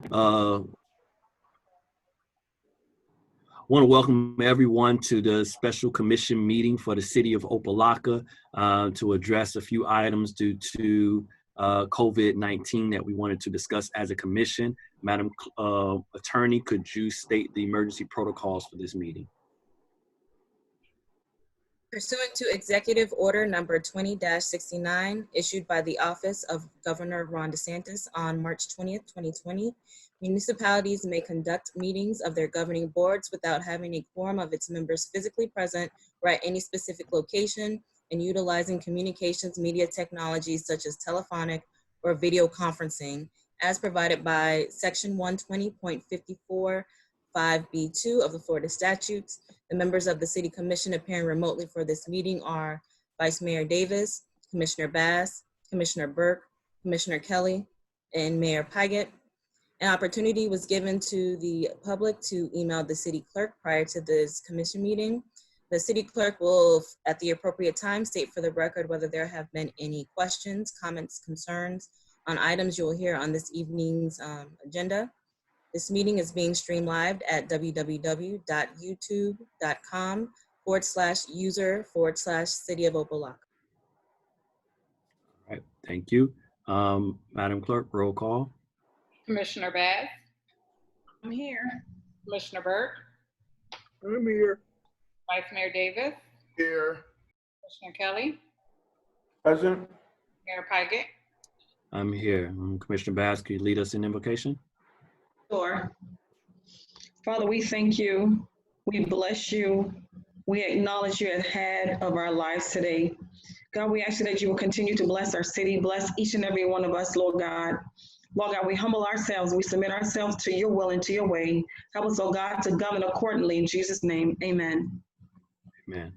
I want to welcome everyone to the special commission meeting for the city of Opa-locka to address a few items due to COVID-19 that we wanted to discuss as a commission. Madam Attorney, could you state the emergency protocols for this meeting? Pursuant to Executive Order Number 20-69, issued by the Office of Governor Ron DeSantis on March 20th, 2020, municipalities may conduct meetings of their governing boards without having a quorum of its members physically present or at any specific location and utilizing communications media technologies such as telephonic or video conferencing, as provided by Section 120.54 5B2 of the Florida statutes. The members of the City Commission appearing remotely for this meeting are Vice Mayor Davis, Commissioner Bass, Commissioner Burke, Commissioner Kelly, and Mayor Pygott. An opportunity was given to the public to email the city clerk prior to this commission meeting. The city clerk will, at the appropriate time, state for the record whether there have been any questions, comments, concerns on items you will hear on this evening's agenda. This meeting is being streamed live at www.youtube.com/user/City of Opa-locka. All right, thank you. Madam Clerk, roll call. Commissioner Bass? I'm here. Commissioner Burke? I'm here. Vice Mayor Davis? Here. Commissioner Kelly? Present. Mayor Pygott? I'm here. Commissioner Bass, could you lead us in invocation? Sure. Father, we thank you. We bless you. We acknowledge you as head of our lives today. God, we ask you that you will continue to bless our city, bless each and every one of us, Lord God. Lord God, we humble ourselves. We submit ourselves to your will and to your way. Help us, oh God, to govern accordingly. In Jesus' name, amen. Amen.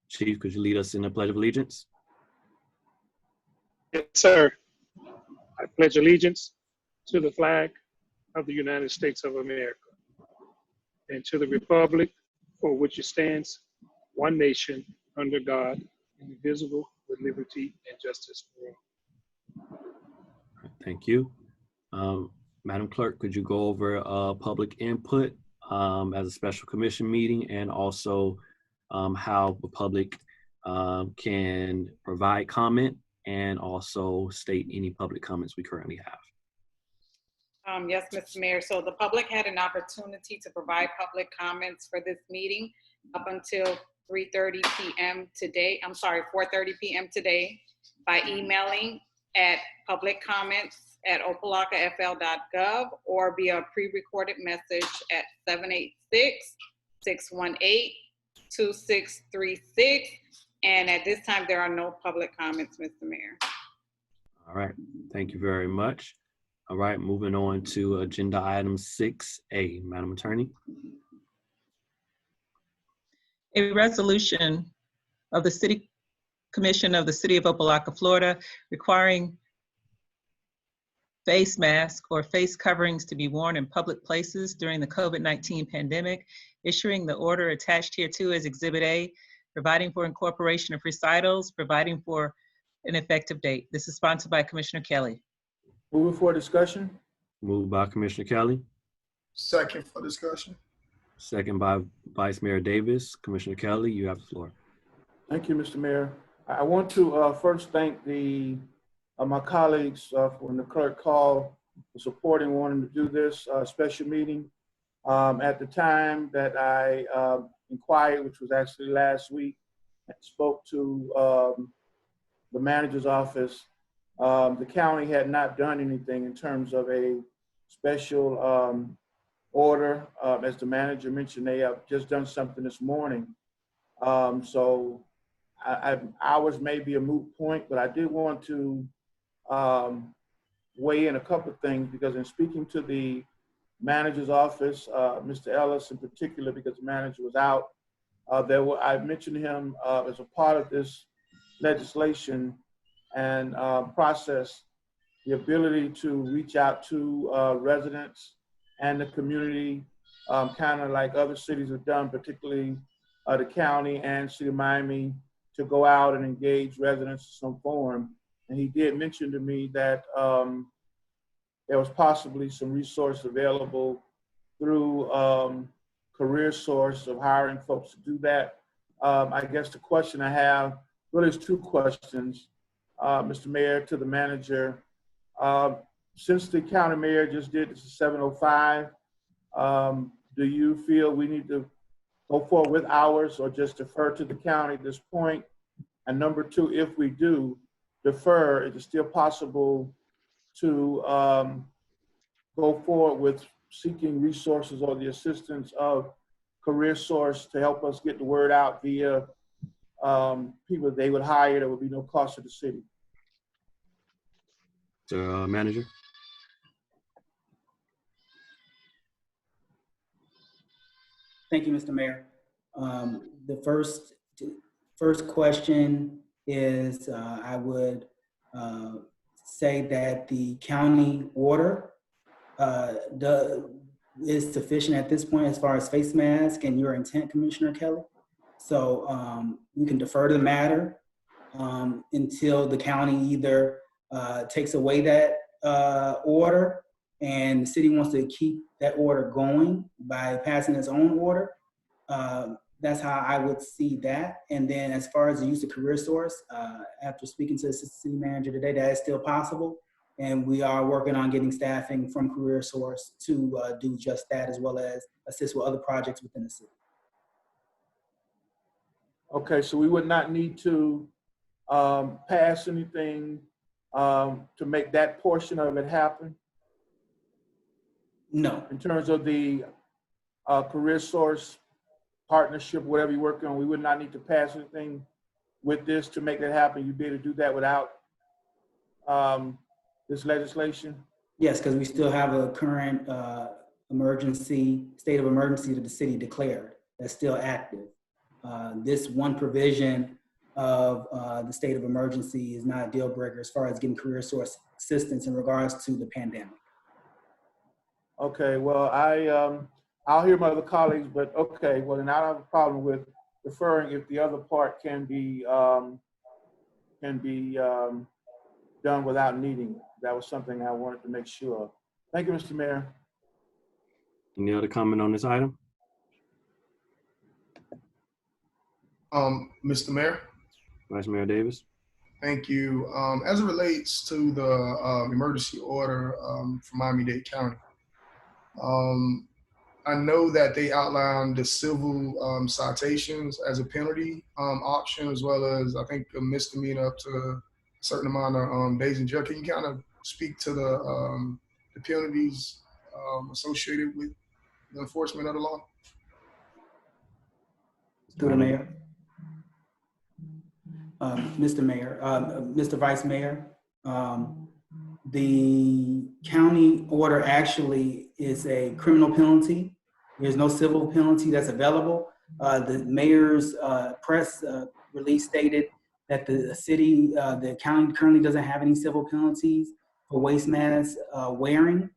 Chief, could you lead us in the Pledge of Allegiance? Yes, sir. I pledge allegiance to the flag of the United States of America and to the republic for which it stands, one nation, under God, indivisible, with liberty and justice for all. Thank you. Madam Clerk, could you go over public input as a special commission meeting, and also how the public can provide comment and also state any public comments we currently have? Yes, Mr. Mayor. So the public had an opportunity to provide public comments for this meeting up until 3:30 p.m. today. I'm sorry, 4:30 p.m. today by emailing at publiccomments@opalockafl.gov or via pre-recorded message at 786-618-2636. And at this time, there are no public comments, Mr. Mayor. All right, thank you very much. All right, moving on to agenda item 6A. Madam Attorney. A resolution of the City Commission of the City of Opa-locka, Florida, requiring face masks or face coverings to be worn in public places during the COVID-19 pandemic, issuing the order attached hereto as Exhibit A, providing for incorporation of recitals, providing for an effective date. This is sponsored by Commissioner Kelly. Moving for discussion. Moved by Commissioner Kelly. Second for discussion. Second by Vice Mayor Davis. Commissioner Kelly, you have the floor. Thank you, Mr. Mayor. I want to first thank my colleagues when the clerk called for supporting wanting to do this special meeting. At the time that I inquired, which was actually last week, and spoke to the manager's office, the county had not done anything in terms of a special order. As the manager mentioned, they have just done something this morning. So ours may be a moot point, but I did want to weigh in a couple of things, because in speaking to the manager's office, Mr. Ellis in particular, because the manager was out, I mentioned him as a part of this legislation and process, the ability to reach out to residents and the community, kind of like other cities have done, particularly the county and City of Miami, to go out and engage residents in some form. And he did mention to me that there was possibly some resource available through career source of hiring folks to do that. I guess the question I have, really is two questions, Mr. Mayor, to the manager. Since the county mayor just did this at 7:05, do you feel we need to go forward with hours or just defer to the county at this point? And number two, if we do defer, is it still possible to go forward with seeking resources or the assistance of career source to help us get the word out via people they would hire? There would be no cost to the city. Manager. Thank you, Mr. Mayor. The first question is I would say that the county order is sufficient at this point as far as face mask and your intent, Commissioner Kelly. So we can defer the matter until the county either takes away that order and the city wants to keep that order going by passing its own order. That's how I would see that. And then as far as the use of career source, after speaking to the city manager today, that is still possible. And we are working on getting staffing from career source to do just that, as well as assist with other projects within the city. Okay, so we would not need to pass anything to make that portion of it happen? No. In terms of the career source partnership, whatever you're working on, we would not need to pass anything with this to make that happen. You'd be able to do that without this legislation? Yes, because we still have a current state of emergency that the city declared that's still active. This one provision of the state of emergency is not a deal breaker as far as getting career source assistance in regards to the pandemic. Okay, well, I'll hear my other colleagues, but okay, well, then I don't have a problem with deferring if the other part can be done without needing it. That was something I wanted to make sure of. Thank you, Mr. Mayor. Any other comment on this item? Mr. Mayor. Vice Mayor Davis. Thank you. As it relates to the emergency order for Miami-Dade County, I know that they outlined the civil citations as a penalty option, as well as I think a misdemeanor up to a certain amount of days in jail. Can you kind of speak to the penalties associated with the enforcement of the law? Through the mayor. Mr. Mayor, Mr. Vice Mayor, the county order actually is a criminal penalty. There's no civil penalty that's available. The mayor's press release stated that the county currently doesn't have any civil penalties for waste mask wearing,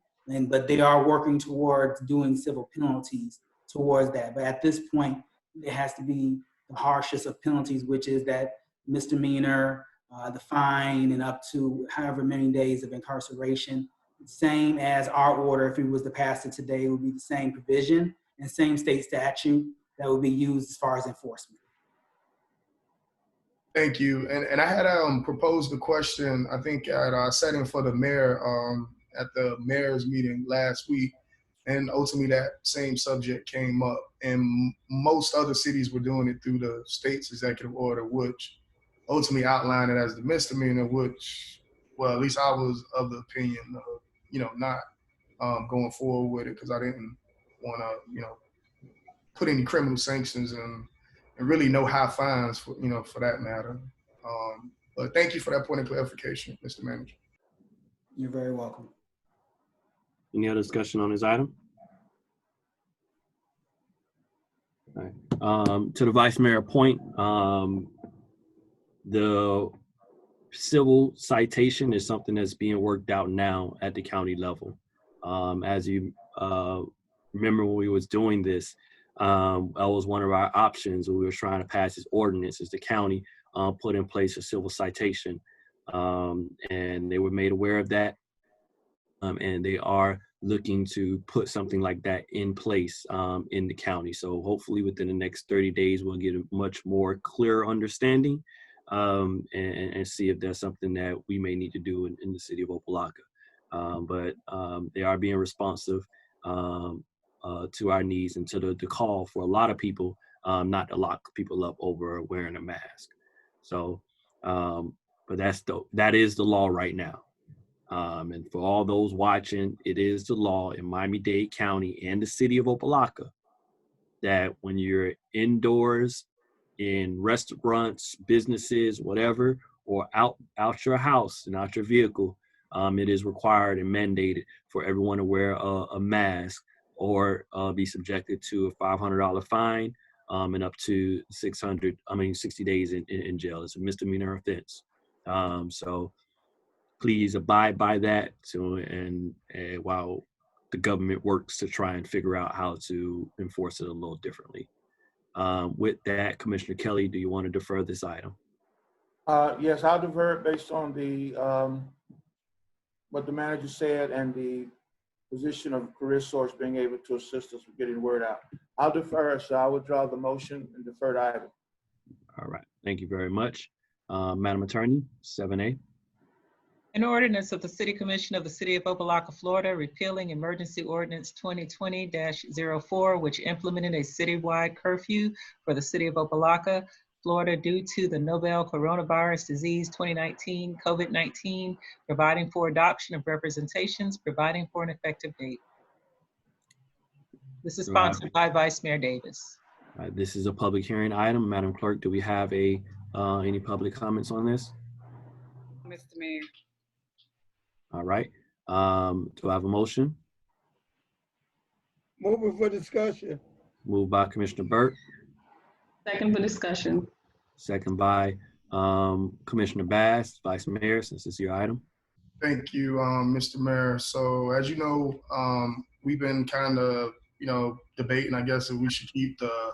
but they are working towards doing civil penalties towards that. But at this point, it has to be the harshest of penalties, which is that misdemeanor, the fine, and up to however many days of incarceration. Same as our order, if it was to pass it today, it would be the same provision and same state statute that would be used as far as enforcement. Thank you. And I had proposed a question, I think at our setting for the mayor at the mayor's meeting last week. And ultimately that same subject came up. And most other cities were doing it through the state's executive order, which ultimately outlined it as the misdemeanor, which, well, at least I was of the opinion of, not going forward with it because I didn't want to, put any criminal sanctions and really no high fines for, for that matter. But thank you for that point of clarification, Mr. Manager. You're very welcome. Any other discussion on this item? All right. To the Vice Mayor point, the civil citation is something that's being worked out now at the county level. As you remember when we was doing this, that was one of our options when we were trying to pass this ordinance, is the county put in place a civil citation. And they were made aware of that. and they are looking to put something like that in place in the county. So hopefully within the next 30 days, we'll get a much more clear understanding and see if there's something that we may need to do in the city of Opa-locka. But they are being responsive to our needs and to the call for a lot of people not to lock people up over wearing a mask. So, but that is the law right now. And for all those watching, it is the law in Miami-Dade County and the city of Opa-locka that when you're indoors in restaurants, businesses, whatever, or out your house and out your vehicle, it is required and mandated for everyone to wear a mask or be subjected to a $500 fine and up to 60 days in jail. It's a misdemeanor offense. So please abide by that. And while the government works to try and figure out how to enforce it a little differently. With that, Commissioner Kelly, do you want to defer this item? Yes, I'll defer it based on the what the manager said and the position of career source being able to assist us with getting the word out. I'll defer it, so I withdraw the motion and defer the item. All right, thank you very much. Madam Attorney, 7A. An ordinance of the City Commission of the City of Opa-locka, Florida, repealing Emergency Ordinance 2020-04, which implemented a citywide curfew for the City of Opa-locka, Florida, due to the novel coronavirus disease 2019, COVID-19, providing for adoption of representations, providing for an effective date. This is sponsored by Vice Mayor Davis. This is a public hearing item. Madam Clerk, do we have any public comments on this? Mr. Mayor. All right. Do I have a motion? Move it for discussion. Moved by Commissioner Burt. Second for discussion. Second by Commissioner Bass, Vice Mayor, since it's your item. Thank you, Mr. Mayor. So as you know, we've been kind of, debating, I guess, if we should keep the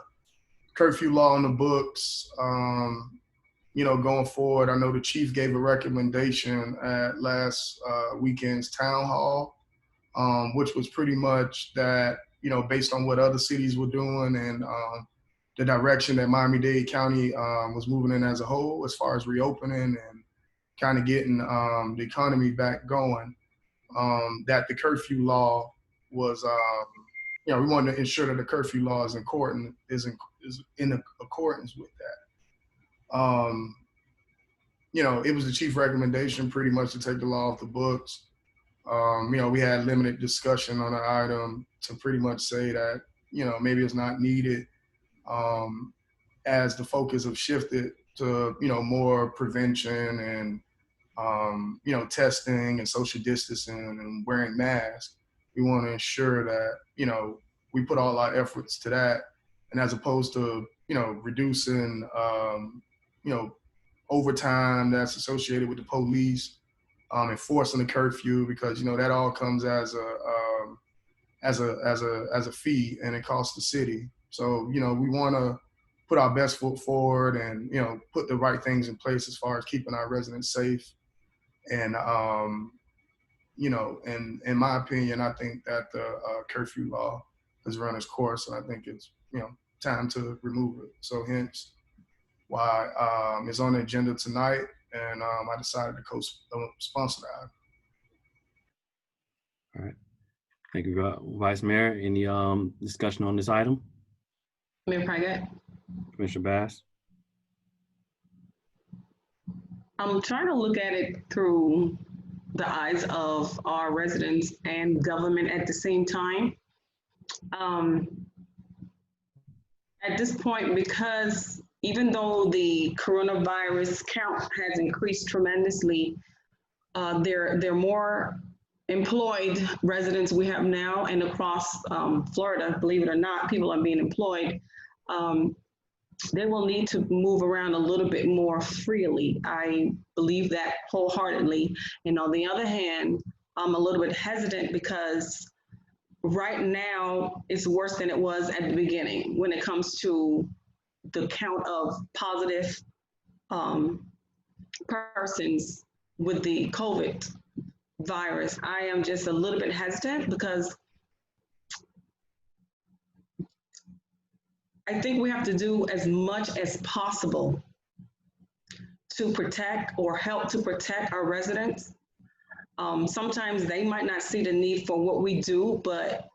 curfew law on the books, going forward. I know the chief gave a recommendation at last weekend's town hall, which was pretty much that, based on what other cities were doing and the direction that Miami-Dade County was moving in as a whole, as far as reopening and kind of getting the economy back going, that the curfew law was, we wanted to ensure that the curfew law is in accordance with that. It was the chief recommendation pretty much to take the law off the books. We had limited discussion on the item to pretty much say that, maybe it's not needed as the focus have shifted to, more prevention and, testing and social distancing and wearing masks. We want to ensure that, we put all our efforts to that. And as opposed to, reducing, overtime that's associated with the police, enforcing the curfew, because, that all comes as a fee and it costs the city. So, we want to put our best foot forward and, put the right things in place as far as keeping our residents safe. And, in my opinion, I think that the curfew law has run its course, and I think it's, time to remove it. So hence why it's on the agenda tonight, and I decided to co-sponsor that. All right. Thank you, Vice Mayor. Any discussion on this item? Mayor Praggett. Commissioner Bass? I'm trying to look at it through the eyes of our residents and government at the same time. At this point, because even though the coronavirus count has increased tremendously, there are more employed residents we have now, and across Florida, believe it or not, people are being employed. They will need to move around a little bit more freely. I believe that wholeheartedly. And on the other hand, I'm a little bit hesitant because right now it's worse than it was at the beginning when it comes to the count of positive persons with the COVID virus. I am just a little bit hesitant because I think we have to do as much as possible to protect or help to protect our residents. Sometimes they might not see the need for what we do, but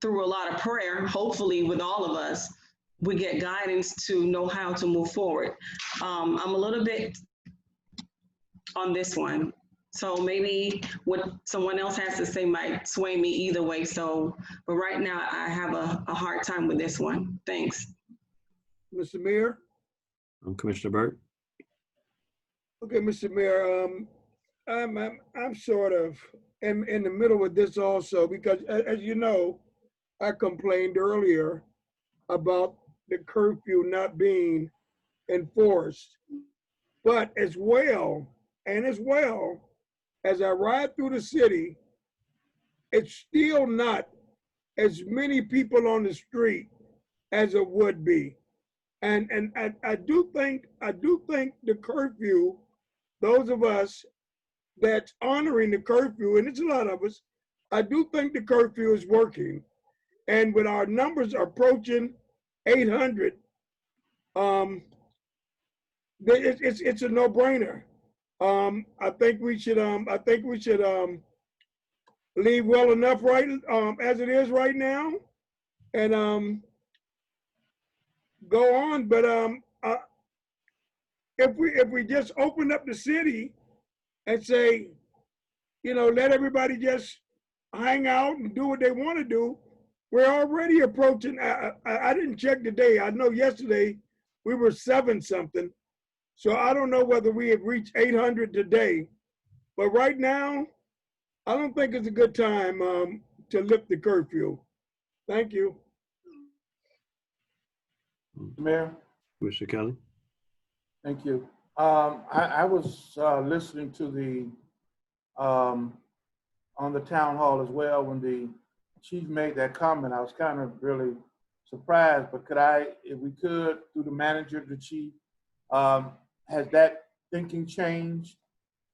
through a lot of prayer, hopefully with all of us, we get guidance to know how to move forward. I'm a little bit on this one. So maybe what someone else has to say might sway me either way. So, but right now I have a hard time with this one. Thanks. Mr. Mayor? Commissioner Burke? Okay, Mr. Mayor, I'm sort of in the middle of this also because as you know, I complained earlier about the curfew not being enforced. But as well as I ride through the city, it's still not as many people on the street as it would be. And I do think the curfew, those of us that's honoring the curfew, and it's a lot of us, I do think the curfew is working. And with our numbers approaching 800, it's a no-brainer. I think we should leave well enough right as it is right now, and go on. But if we just open up the city and say, let everybody just hang out and do what they want to do, we're already approaching. I didn't check today. I know yesterday we were 7 something. So I don't know whether we have reached 800 today, but right now, I don't think it's a good time to lift the curfew. Thank you. Mayor? Commissioner Kelly? Thank you. I was listening to the, on the town hall as well, when the chief made that comment. I was kind of really surprised, but if we could, through the manager, the chief, has that thinking changed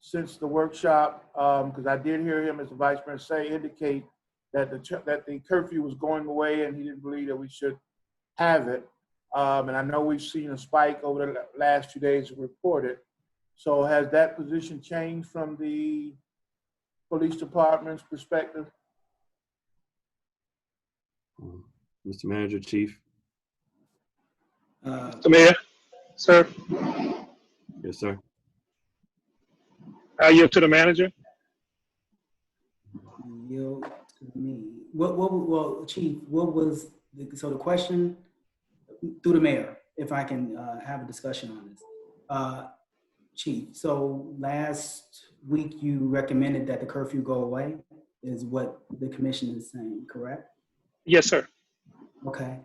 since the workshop? Because I did hear him, as the vice president indicate that the curfew was going away and he didn't believe that we should have it. And I know we've seen a spike over the last 2 days reported. So has that position changed from the police department's perspective? Mr. Manager, Chief? Mr. Mayor, sir, Yes, sir. I yield to the manager. Yield to me. Well, Chief, what was, so the question, through the mayor, if I can have a discussion on this. Chief, so last week you recommended that the curfew go away, is what the commission is saying, correct? Yes, sir. Okay.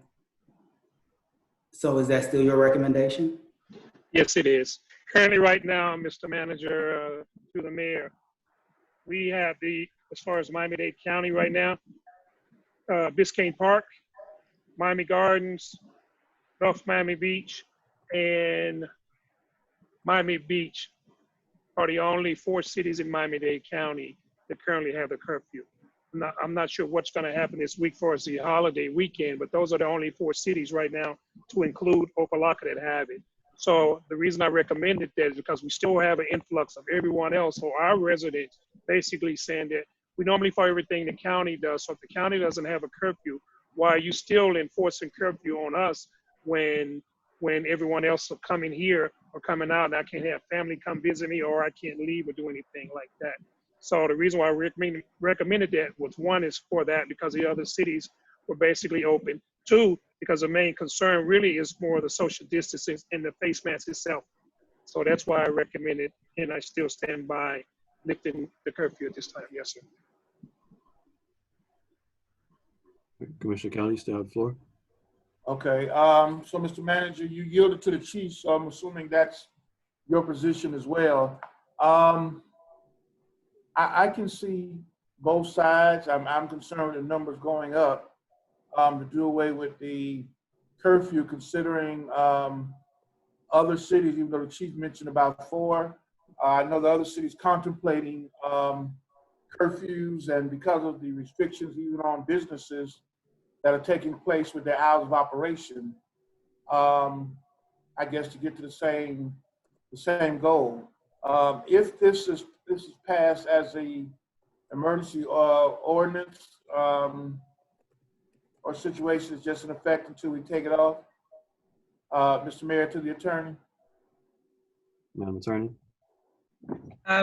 So is that still your recommendation? Yes, it is. Currently, right now, Mr. Manager, through the mayor, we have as far as Miami-Dade County right now, Biscayne Park, Miami Gardens, North Miami Beach, and Miami Beach are the only 4 cities in Miami-Dade County that currently have the curfew. I'm not sure what's going to happen this week for the holiday weekend, but those are the only 4 cities right now, to include Opa-locka, that have it. So the reason I recommended that is because we still have an influx of everyone else. So our residents basically saying that we normally follow everything the county does. So if the county doesn't have a curfew, why are you still enforcing curfew on us when everyone else are coming here or coming out and I can't have family come visit me, or I can't leave or do anything like that? So the reason why I recommended that was, 1 is for that, because the other cities were basically open. 2, because the main concern really is more the social distancing and the face mask itself. So that's why I recommended, and I still stand by lifting the curfew at this time. Yes, sir. Commissioner Kelly, you still have the floor. Okay, so Mr. Manager, you yielded to the chief, so I'm assuming that's your position as well. I can see both sides. I'm concerned with the numbers going up, to do away with the curfew, considering other cities, even though the chief mentioned about 4. I know the other cities contemplating curfews and because of the restrictions even on businesses that are taking place with their hours of operation, I guess to get to the same goal. If this is passed as a emergency ordinance or situation is just in effect until we take it off, Mr. Mayor, to the attorney. Madam Attorney.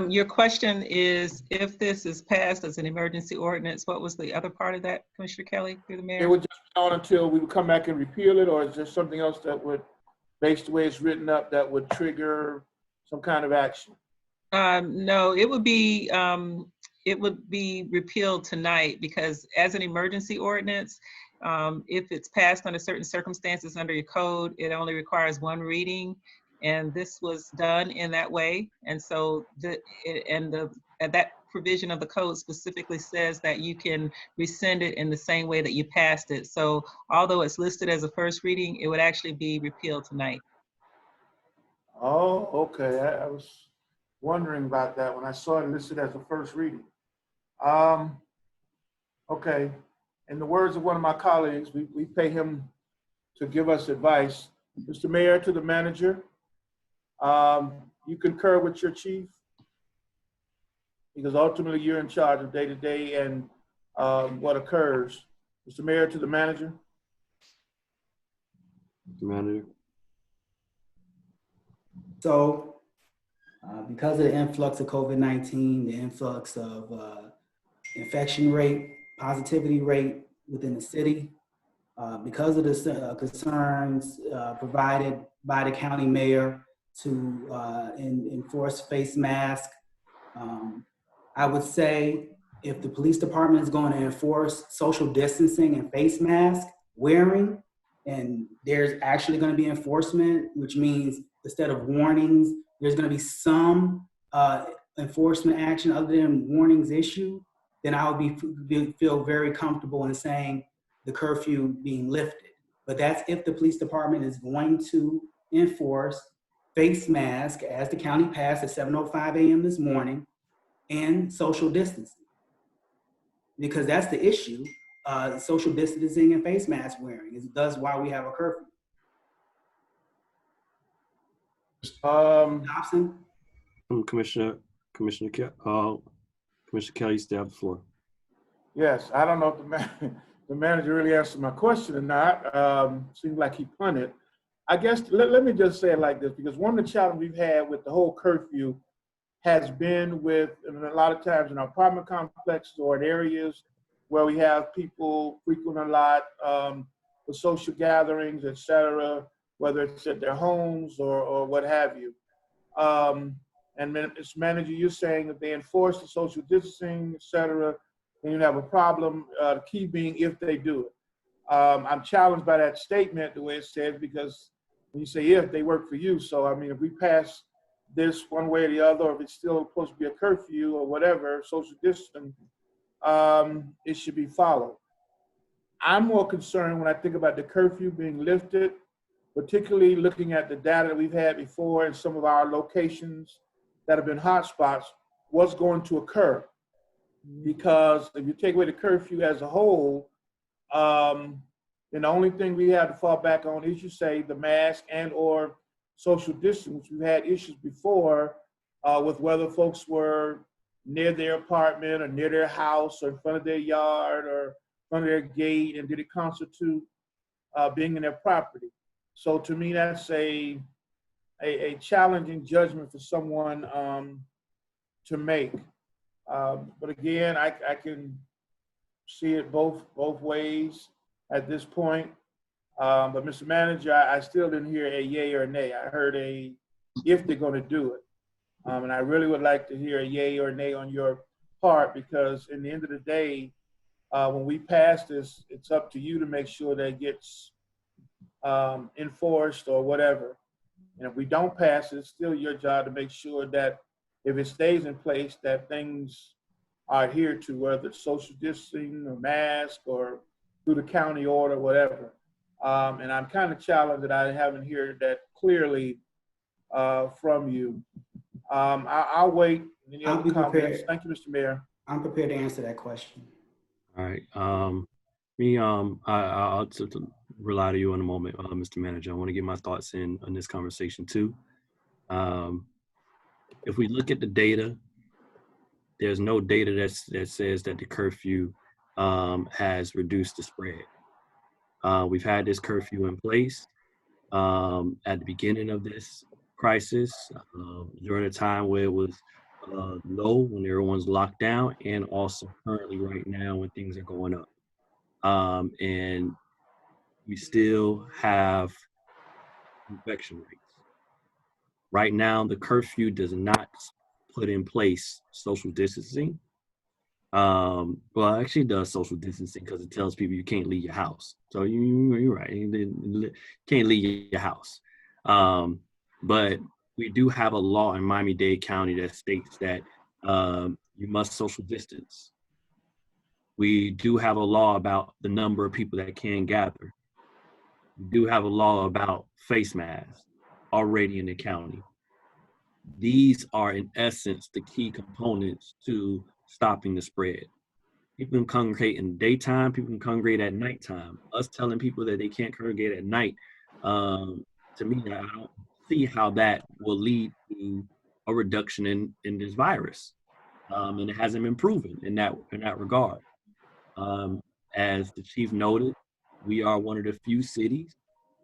Your question is, if this is passed as an emergency ordinance, what was the other part of that, Commissioner Kelly, through the mayor? It would just be on until we would come back and repeal it, or is there something else that would, based the way it's written up, that would trigger some kind of action? No, it would be repealed tonight, because as an emergency ordinance, if it's passed under certain circumstances under your code, it only requires one reading, and this was done in that way. And so that provision of the code specifically says that you can rescind it in the same way that you passed it. So although it's listed as a first reading, it would actually be repealed tonight. Oh, okay. I was wondering about that when I saw it listed as a first reading. Okay. In the words of one of my colleagues, we pay him to give us advice. Mr. Mayor, to the manager, you concur with your chief? Because ultimately you're in charge of day-to-day and what occurs. Mr. Mayor, to the manager. The manager. So because of the influx of COVID-19, the influx of infection rate, positivity rate within the city, because of the concerns provided by the county mayor to enforce face mask, I would say if the police department is going to enforce social distancing and face mask wearing, and there's actually going to be enforcement, which means instead of warnings, there's going to be some enforcement action other than warnings issued, then I would feel very comfortable in saying the curfew being lifted. But that's if the police department is going to enforce face mask as the county passed at 7:05 a.m. this morning, and social distancing. Because that's the issue, social distancing and face mask wearing is thus why we have a curfew. Dobson? Commissioner Kelly, you stay on the floor. Yes, I don't know if the manager really answered my question or not. Seems like he punted. I guess, let me just say it like this, because one of the challenges we've had with the whole curfew has been with, and a lot of times in apartment complexes or in areas where we have people frequent a lot for social gatherings, et cetera, whether it's at their homes or what have you. And Mr. Manager, you're saying that they enforce the social distancing, et cetera, then you have a problem, the key being if they do it. I'm challenged by that statement, the way it says, because when you say if, they work for you. So, I mean, if we pass this one way or the other, or if it's still supposed to be a curfew or whatever, social distancing, it should be followed. I'm more concerned when I think about the curfew being lifted, particularly looking at the data that we've had before in some of our locations that have been hotspots, what's going to occur. Because if you take away the curfew as a whole, then the only thing we have to fall back on is, you say, the mask and or social distance. We've had issues before with whether folks were near their apartment or near their house or in front of their yard or in front of their gate, and did it constitute being in their property. So to me, that's a challenging judgment for someone to make. But again, I can see it both ways at this point. But Mr. Manager, I still didn't hear a yay or a nay. I heard a if they're going to do it. And I really would like to hear a yay or a nay on your part, because in the end of the day, when we pass this, it's up to you to make sure that it gets enforced or whatever. And if we don't pass it, it's still your job to make sure that if it stays in place, that things are adhered to, whether it's social distancing or mask or through the county order, whatever. And I'm kind of challenged that I haven't heard that clearly from you. I'll wait. Any other comments? Thank you, Mr. Mayor. I'm prepared to answer that question. All right. I'll to rely to you in a moment, Mr. Manager. I want to get my thoughts in on this conversation too. If we look at the data, there's no data that says that the curfew has reduced the spread. We've had this curfew in place at the beginning of this crisis, during a time where it was low, when everyone's locked down, and also currently right now when things are going up. And we still have infection rates. Right now, the curfew does not put in place social distancing. Well, it actually does social distancing because it tells people you can't leave your house. So you're right, you can't leave your house. But we do have a law in Miami-Dade County that states that you must social distance. We do have a law about the number of people that can gather. We do have a law about face masks already in the county. These are, in essence, the key components to stopping the spread. People can congregate in the daytime, people can congregate at nighttime. Us telling people that they can't congregate at night, to me, I don't see how that will lead to a reduction in this virus. And it hasn't been proven in that regard. As the chief noted, we are one of the few cities,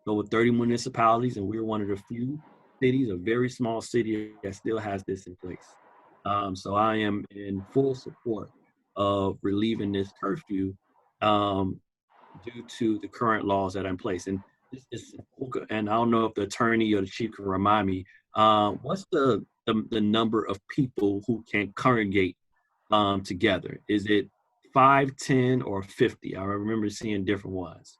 over 30 municipalities, and we're one of the few cities, a very small city, that still has this in place. So I am in full support of relieving this curfew due to the current laws that are in place. And and I don't know if the attorney or the chief can remind me, what's the number of people who can congregate together? Is it 5, 10, or 50? I remember seeing different ones.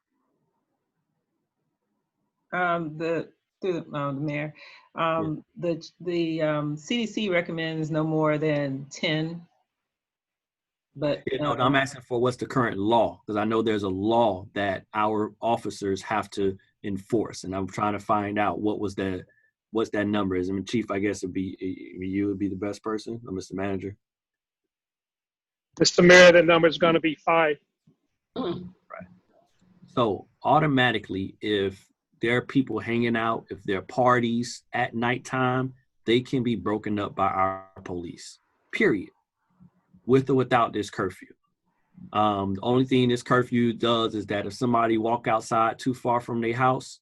Through the mayor, the CDC recommends no more than 10. But I'm asking for what's the current law, because I know there's a law that our officers have to enforce, and I'm trying to find out what's that number is. I mean, Chief, I guess you would be the best person, or Mr. Manager. Mr. Mayor, the number is going to be 5. Right. So automatically, if there are people hanging out, if there are parties at nighttime, they can be broken up by our police, period, with or without this curfew. The only thing this curfew does is that if somebody walk outside too far from their house,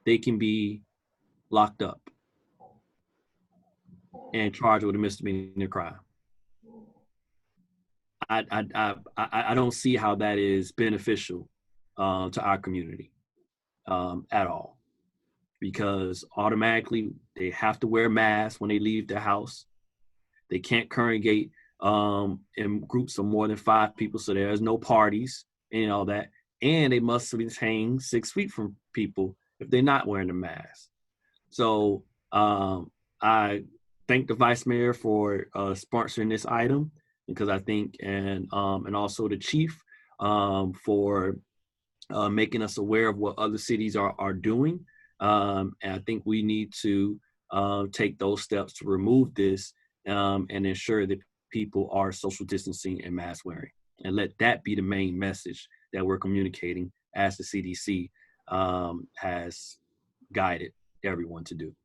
they can be locked up and charged with a misdemeanor crime. I don't see how that is beneficial to our community at all, because automatically they have to wear masks when they leave their house. They can't congregate in groups of more than 5 people, so there's no parties and all that. And they must hang 6 feet from people if they're not wearing a mask. So I thank the Vice Mayor for sponsoring this item, because I think, and also the Chief for making us aware of what other cities are doing. And I think we need to take those steps to remove this and ensure that people are social distancing and mask wearing, and let that be the main message that we're communicating as the CDC has guided everyone to do.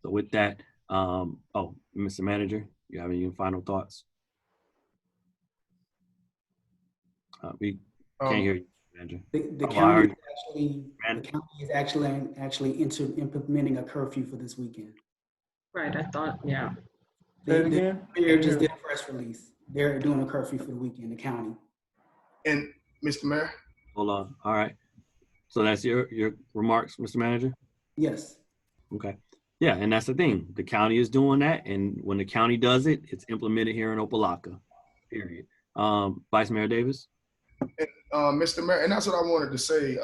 So with that, Mr. Manager, you have any final thoughts? We can't hear you, Manager. The county is actually implementing a curfew for this weekend. Right, I thought, yeah. Say it again? The mayor just did a press release. They're doing a curfew for the weekend, the county. And Mr. Mayor? Hold on. All right. So that's your remarks, Mr. Manager? Yes. Okay. Yeah, and that's the thing. The county is doing that, and when the county does it, it's implemented here in Opa-locka, period. Vice Mayor Davis? Mr. Mayor, and that's what I wanted to say.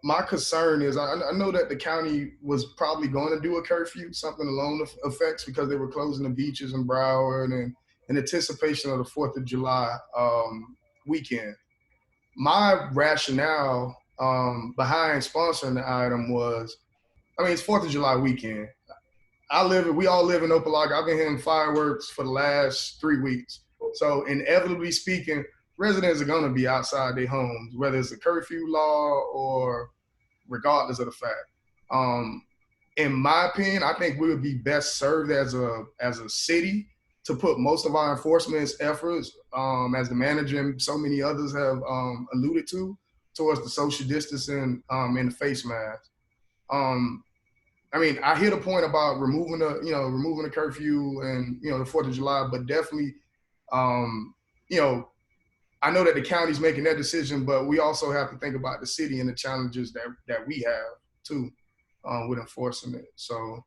My concern is, I know that the county was probably going to do a curfew, something along the effects, because they were closing the beaches in Broward and in anticipation of the 4th of July weekend. My rationale behind sponsoring the item was, it's 4th of July weekend. We all live in Opa-locka. I've been hearing fireworks for the last 3 weeks. So inevitably speaking, residents are gonna be outside their homes, whether it's a curfew law or regardless of the fact. In my opinion, I think we would be best served as a city to put most of our enforcement efforts, as the manager and so many others have alluded to, towards the social distancing and the face mask. I mean, I hear the point about removing the curfew and the 4th of July, but definitely, you know, I know that the county's making that decision, but we also have to think about the city and the challenges that we have too with enforcing it. So,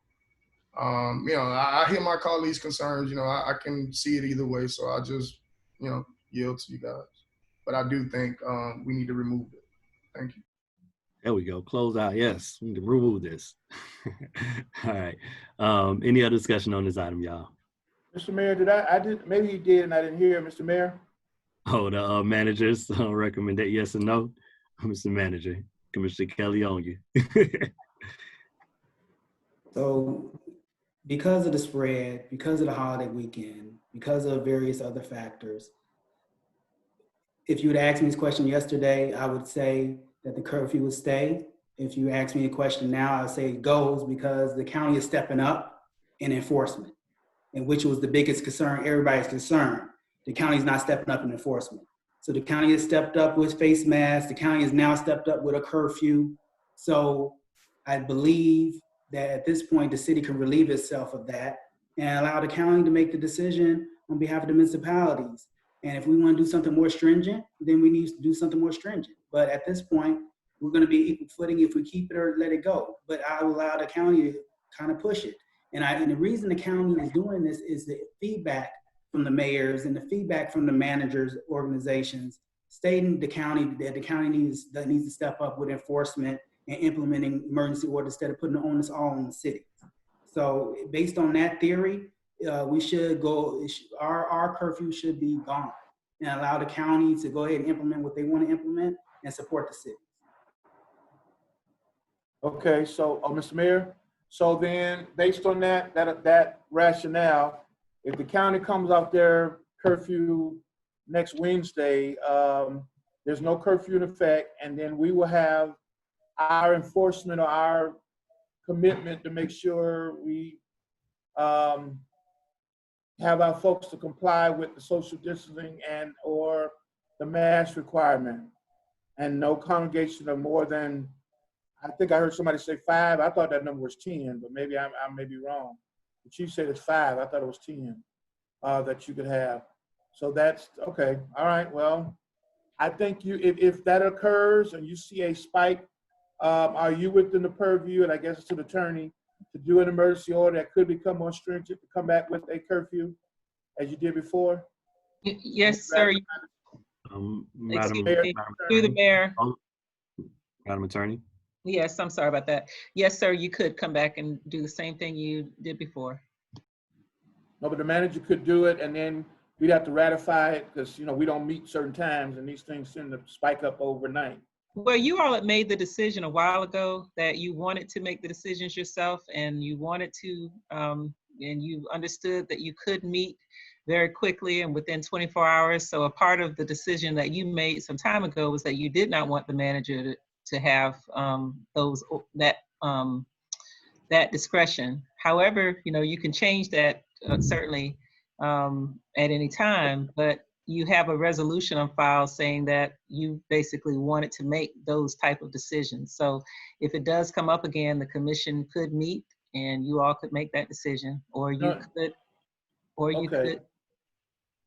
I hear my colleagues' concerns. I can see it either way. So I just, yield to you guys. But I do think we need to remove it. Thank you. There we go. Close out. Yes, we need to remove this. All right. Any other discussion on this item, y'all? Mr. Mayor, I did, maybe you did and I didn't hear, Mr. Mayor. Oh, the managers recommend that yes or no? Mr. Manager, Commissioner Kelly on you. So because of the spread, because of the holiday weekend, because of various other factors, if you would ask me this question yesterday, I would say that the curfew would stay. If you ask me a question now, I would say it goes because the county is stepping up in enforcement, and which was the biggest concern, everybody's concerned. The county's not stepping up in enforcement. So the county has stepped up with face masks. The county has now stepped up with a curfew. So I believe that at this point, the city can relieve itself of that and allow the county to make the decision on behalf of the municipalities. And if we want to do something more stringent, then we need to do something more stringent. But at this point, we're going to be equal footing if we keep it or let it go. But I will allow the county to kind of push it. And the reason the county is doing this is the feedback from the mayors and the feedback from the managers' organizations stating the county needs to step up with enforcement and implementing emergency orders instead of putting the onus all on the city. So based on that theory, we should go, our curfew should be gone and allow the county to go ahead and implement what they want to implement and support the city. Okay, so, Mr. Mayor, so then based on that rationale, if the county comes out their curfew next Wednesday, there's no curfew in effect, and then we will have our enforcement or our commitment to make sure we have our folks to comply with the social distancing and or the mask requirement, and no congregation of more than, I think I heard somebody say 5. I thought that number was 10, but maybe I may be wrong. The chief said it's 5. I thought it was 10 that you could have. So that's okay. All right. Well, I think if that occurs and you see a spike, are you within the purview, and I guess to the attorney, to do an emergency order that could become more stringent to come back with a curfew as you did before? Yes, sir. Madam, Through the mayor. Madam Attorney. Yes, I'm sorry about that. Yes, sir, you could come back and do the same thing you did before. No, but the manager could do it, and then we'd have to ratify it because, we don't meet certain times, and these things tend to spike up overnight. Well, you all had made the decision a while ago that you wanted to make the decisions yourself, and you wanted to, and you understood that you could meet very quickly and within 24 hours. So a part of the decision that you made some time ago was that you did not want the manager to have that discretion. However, you can change that certainly at any time, but you have a resolution on file saying that you basically wanted to make those type of decisions. So if it does come up again, the commission could meet and you all could make that decision, or you could.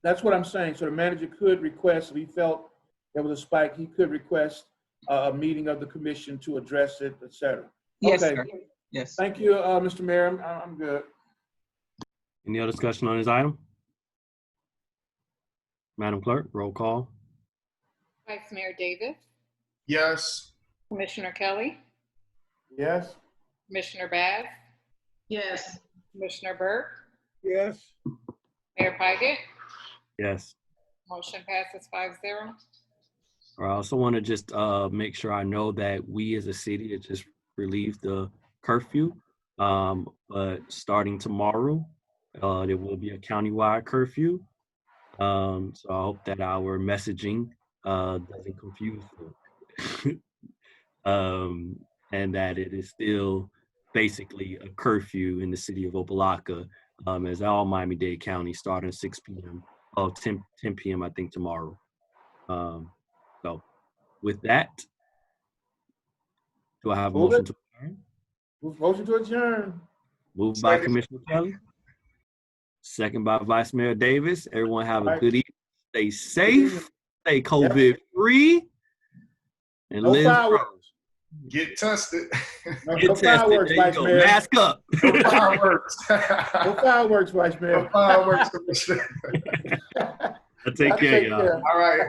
That's what I'm saying. So the manager could request, if he felt there was a spike, he could request a meeting of the commission to address it, et cetera. Yes, okay. Sir. Yes. Thank you, Mr. Mayor. I'm good. Any other discussion on this item? Madam Clerk, roll call. Vice Mayor Davis, Yes. Commissioner Kelly, Yes. Commissioner Bass, Yes. Commissioner Burke, Yes. Mayor Pygott. Yes. Motion passes 5-0. I also want to just make sure I know that we as a city have just relieved the curfew, but starting tomorrow, there will be a countywide curfew. So I hope that our messaging doesn't confuse folks. And that it is still basically a curfew in the city of Opa-locka, as all Miami-Dade County starting at 6 p.m. 10 p.m. I think tomorrow. So with that, do I have a Move motion it. to adjourn? Motion to adjourn. Moved by Second. Commissioner Kelly. Second by Vice Mayor Davis. Everyone have a All right. good evening. Stay safe. Stay COVID-free. And No live fireworks. strong. Get tested. No, Get no tested. fireworks, There you Vice go. Mayor. Mask up. No fireworks. No fireworks, Vice No Mayor. fireworks, Commissioner. Take care, y'all. All right.